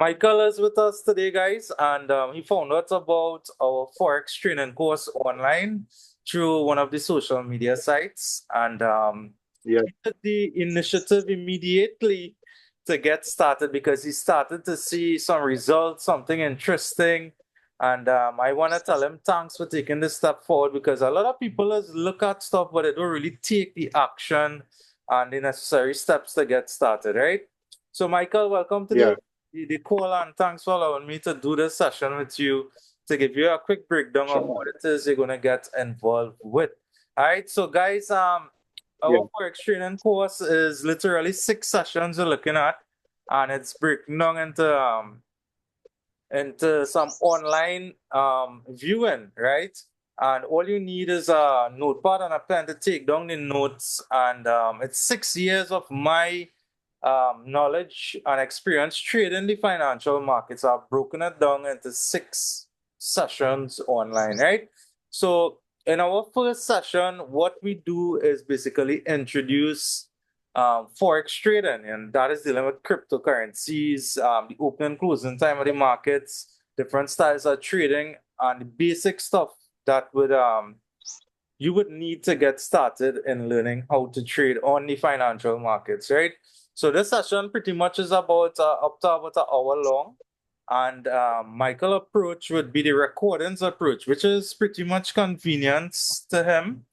Michael is with us today, guys, and he found out about our Forex training course online through one of the social media sites. And Yeah, he took the initiative immediately to get started because he started to see some results, something interesting. And I want to tell him thanks for taking this step forward because a lot of people just look at stuff, but they don't really take the action and the necessary steps to get started, right? So, Michael, welcome to yeah, the call, and thanks for allowing me to do this session with you to give you a quick breakdown of sure. what it is you're gonna get involved with. All right, so guys, Yeah, our Forex training course is literally 6 sessions we're looking at, and it's breaking down into some online viewing, right? And all you need is a notepad and a pen to take down the notes. And it's 6 years of my knowledge and experience trading the financial markets. I've broken it down into 6 sessions online, right? So in our first session, what we do is basically introduce Forex trading, and that is dealing with cryptocurrencies, the open and closing time of the markets, different styles of trading, and the basic stuff that would you would need to get started in learning how to trade on the financial markets, right? So this session pretty much is about up to about an hour long. And Michael approach would be the recordings approach, which is pretty much convenience to him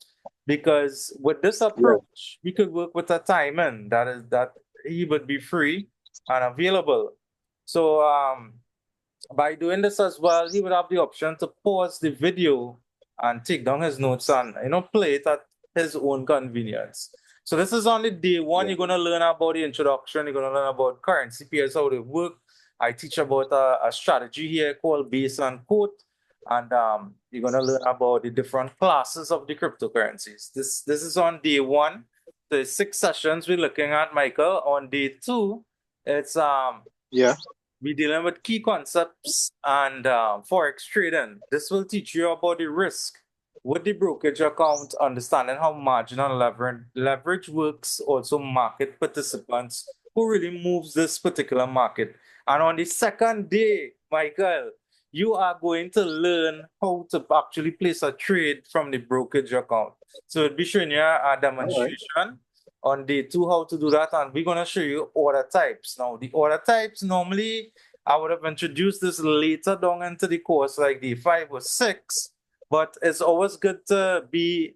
because with this yeah, approach, we could work with a timing that he would be free and available. So by doing this as well, he would have the option to pause the video and take down his notes and play it at his own convenience. So this is on the day one. yeah, You're gonna learn about the introduction. You're gonna learn about currency pairs, how they work. I teach about a strategy here called base and quote, and you're gonna learn about the different classes of the cryptocurrencies. This is on day one. The 6 sessions we're looking at, Michael. On day two, it's yeah, we're dealing with key concepts and forex trading. This will teach you about the risk with the brokerage account, understanding how marginal leverage works, also market participants, who really moves this particular market. And on the second day, Michael, you are going to learn how to actually place a trade from the brokerage account. So it'll be showing you a all right. demonstration on day two how to do that, and we're going to show you order types. Now, the order types normally I would have introduced this later down into the course, like the 5 or 6, but it's always good to be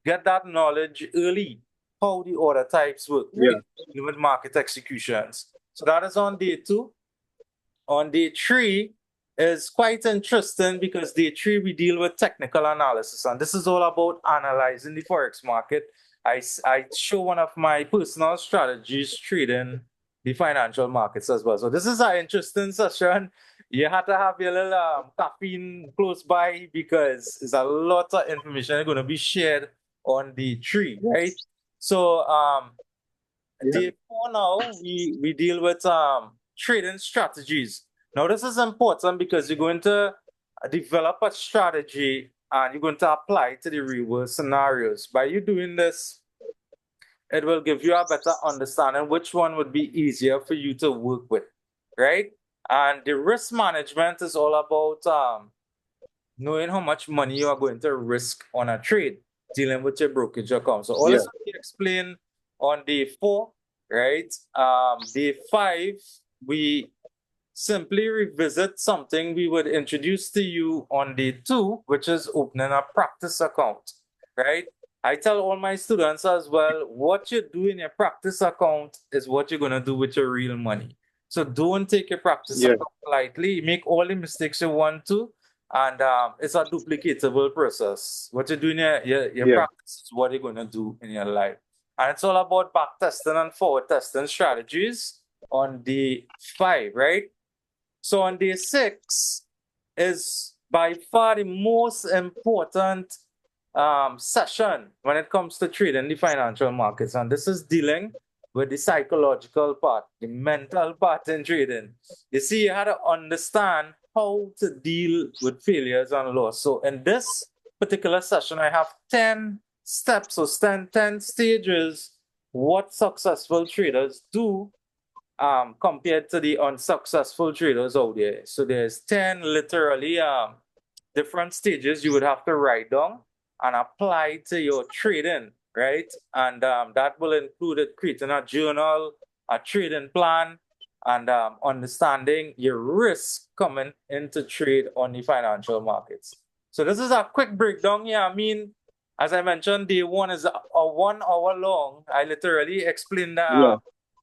get that knowledge early, how the order types work, Yeah, right? With market executions. So that is on day two. On day three is quite interesting because day three we deal with technical analysis, and this is all about analyzing the forex market. I show one of my personal strategies trading the financial markets as well. So this is an interesting session. You have to have your little caffeine close by because there's a lot of information going to be shared on the tree, right? So yeah, day four now we deal with trading strategies. Now this is important because you're going to develop a strategy and you're going to apply it to the real world scenarios. By you doing this, it will give you a better understanding which one would be easier for you to work with, right? And the risk management is all about knowing how much money you are going to risk on a trade, dealing with your brokerage account. So all yeah, this will be explained on day four, right? Day five, we simply revisit something we would introduce to you on day two, which is opening a practice account, right? I tell all my students as well, what you do in your practice account is what you're going to do with your real money. So don't take your practice yeah, account lightly. Make all the mistakes you want to, and it's a duplicatable process. What you do in your yeah, practice is what you're going to do in your life. And it's all about back testing and forward testing strategies on day five, right? So on day six is by far the most important session when it comes to trading the financial markets. And this is dealing with the psychological part, the mental part in trading. You see, you had to understand how to deal with failures and loss. So in this particular session, I have 10 steps or 10 stages what successful traders do compared to the unsuccessful traders out there. So there's 10 literally different stages you would have to write down and apply to your trading, right? And that will include creating a journal, a trading plan, and understanding your risk coming into trade on the financial markets. So this is a quick breakdown here. I mean, as I mentioned, day one is a 1 hour long. I literally explained Yeah.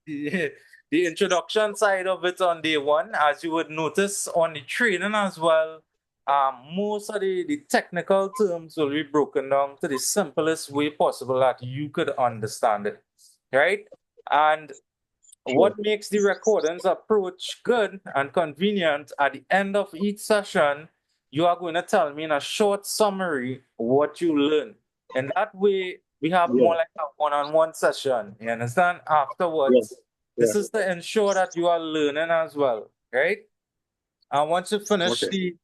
the, the introduction side of it on day one. As you would notice on the training as well, most of the technical terms will be broken down to the simplest way possible that you could understand it, right? And Sure. what makes the recordings approach good and convenient at the end of each session, you are going to tell me in a short summary what you learned. And that way, we have Yeah. more like a one-on-one session. You understand? Yeah. Afterwards, Yeah. this is to ensure that you are learning as well, right? And once you finish Okay.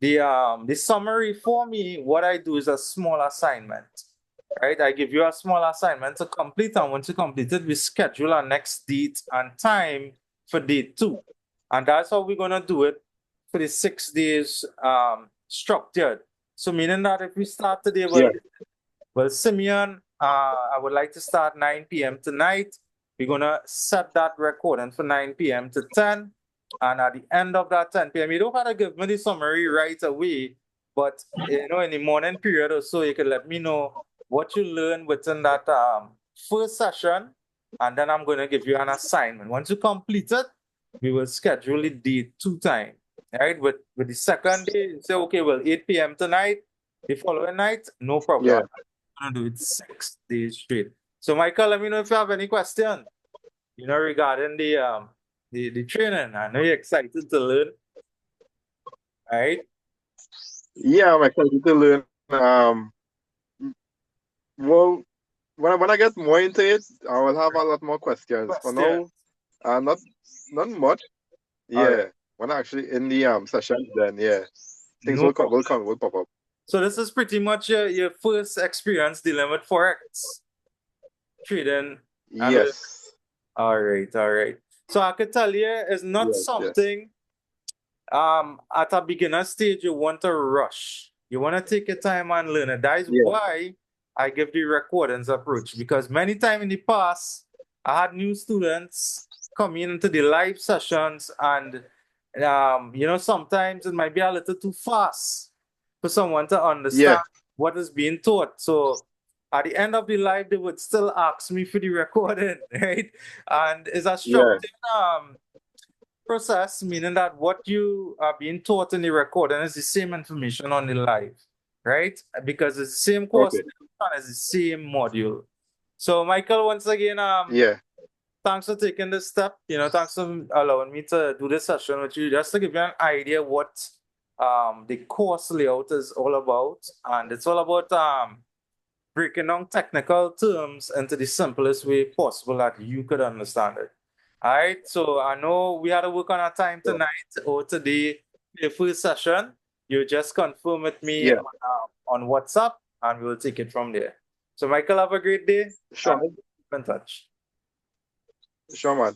the summary for me, what I do is a small assignment. Right? I give you a small assignment to complete, and once you complete it, we schedule our next date and time for day two. And that's how we're gonna do it for the 6 days structured. So meaning that if we start today, Yeah. well, Simeon, I would like to start 9 p.m. tonight. We're gonna set that recording for 9 p.m. to 10. And at the end of that 10 p.m., you don't have to give me the summary right away, but in the morning period or so, you can let me know what you learned within that first session, and then I'm gonna give you an assignment. Once you complete it, we will schedule it day two time. Right? With the second day, you say, okay, well, 8 p.m. tonight, the following night, no problem. Yeah. I'm gonna do it 6 days straight. So Michael, let me know if you have any question, regarding the training. I know you're excited to learn, right? Yeah, I'm excited to learn. Well, when I get more into it, I will have a lot more questions. For Question. now, not much. All right. Yeah. When I actually in the session, then yeah, things No problem. will pop up. So this is pretty much your first experience dealing with Forex trading. And Yes. all right, all right. So I could tell you it's not Yes. Yes. something at a beginner stage you want to rush. You want to take your time and learn it. That is Yeah. why I give the recordings approach, because many times in the past I had new students coming into the live sessions, and sometimes it might be a little too fast for someone to Yeah. understand what is being taught. So at the end of the live, they would still ask me for the recording, right? And it's a Yeah. structured process, meaning that what you are being taught in the recording is the same information on the live, right? Because it's the same course Okay. and it's the same module. So, Michael, once again, Yeah. thanks for taking this step. Thanks for allowing me to do this session with you, just to give you an idea what the course layout is all about, and it's all about breaking down technical terms into the simplest way possible that you could understand it. All right, so I know we had to work on our time Sure. tonight or today, the first session. You just confirm with me Yeah. on WhatsApp, and we'll take it from there. So, Michael, have a great day. Sure. Keep in touch. Sure, man.